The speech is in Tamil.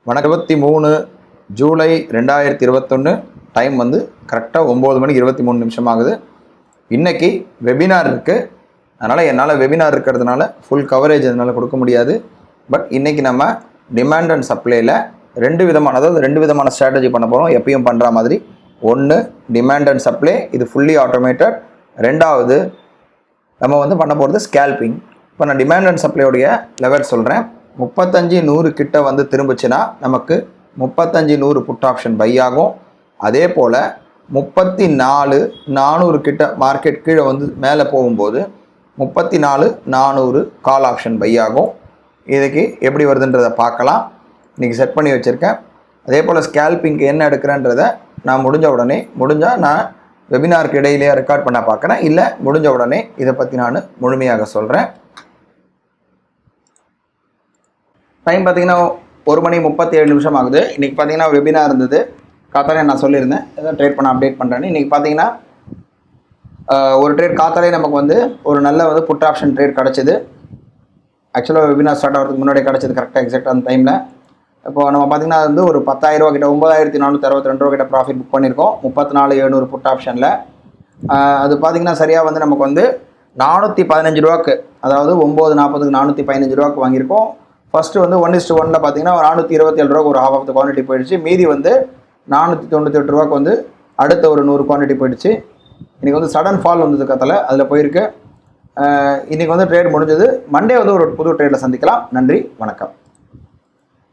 23 ஜூலை 2021 டைம் வந்து கரெக்டாக 9 மணிக்கு 23 நிமிஷம் ஆகுது. இன்றைக்கி வெபினார் இருக்குது. அதனால் என்னால் வெபினார் இருக்கிறதுனால ஃபுல் கவரேஜ் அதனால் கொடுக்க முடியாது. பட் இன்றைக்கி நம்ம டிமாண்ட் அண்ட் சப்ளையில் ரெண்டு விதமான ஸ்ட்ராட்டஜி பண்ண போகிறோம். எப்பயும் பண்ணுற மாதிரி. ஒன்று டிமாண்ட் அண்ட் சப்ளை, இது ஃபுல்லி ஆட்டோமேட்டட். ரெண்டாவது நம்ம வந்து பண்ண போகிறது ஸ்கேல்பிங். இப்போ நான் டிமாண்ட் அண்ட் சப்ளையோடைய லெவல் சொல்கிறேன். 35-100 கிட்ட வந்து திரும்பிச்சுன்னா நமக்கு 35-100 புட் ஆப்ஷன் பை ஆகும். அதே போல் 34-400 கிட்ட மார்க்கெட் கீழே வந்து மேலே போகும்போது 34-400 கால் ஆப்ஷன் பை ஆகும். இதுக்கு எப்படி வருதுன்றதை பார்க்கலாம். இன்றைக்கி செட் பண்ணி வச்சுருக்கேன். அதே போல் ஸ்கேல்பிங்க்கு என்ன எடுக்கிறேன்றதை நான் முடிஞ்சால் நான் வெபினாருக்கு இடையிலேயே ரெக்கார்ட் பண்ண பார்க்குறேன். இல்லை முடிஞ்ச உடனே இதை பற்றி நான் முழுமையாக சொல்கிறேன். டைம் பார்த்திங்கன்னா 1 மணி 37 நிமிஷம் ஆகுது. இன்றைக்கி பார்த்திங்கன்னா வெபினார் இருந்தது. காத்தாலே நான் சொல்லியிருந்தேன் ஏதோ ட்ரேட் பண்ண அப்டேட் பண்ணுறேன்னு. இன்றைக்கி பார்த்திங்கன்னா ஒரு ட்ரேட் காத்தாலே நமக்கு வந்து ஒரு நல்ல வந்து புட் ஆப்ஷன் ட்ரேட் கிடச்சிது. ஆக்சுவலாக வெபினார் ஸ்டார்ட் ஆகிறதுக்கு முன்னாடி கிடச்சிது கரெக்டாக எக்ஸாக்ட் அந்த டைமில். இப்போது நம்ம பார்த்திங்கன்னா அது வந்து ஒரு 10,000 ரூபா கிட்ட 9,462 ரூபா கிட்ட ப்ராஃபிட் புக் பண்ணியிருக்கோம் 34,700 புட் ஆப்ஷனில். அது பார்த்திங்கன்னா சரியாக வந்து நமக்கு வந்து 415 ரூபாக்கு, அதாவது 9:40க்கு 415 ரூபாக்கு வாங்கியிருக்கோம். ஃபஸ்ட்டு வந்து 1:1 பார்த்திங்கன்னா 427 ரூபாக்கு ஒரு ஹாஃப் ஆஃப் த குவான்டிட்டி போயிடுச்சு. மீதி வந்து 498 ரூபாக்கு வந்து அடுத்த ஒரு 100 குவான்டிட்டி போயிடுச்சு. இன்றைக்கி வந்து சடன் ஃபால் வந்தது கத்தலை, அதில் போயிருக்கு. இன்றைக்கி வந்து ட்ரேட் முடிஞ்சது. மண்டே வந்து ஒரு புது ட்ரேடில் சந்திக்கலாம். நன்றி, வணக்கம்.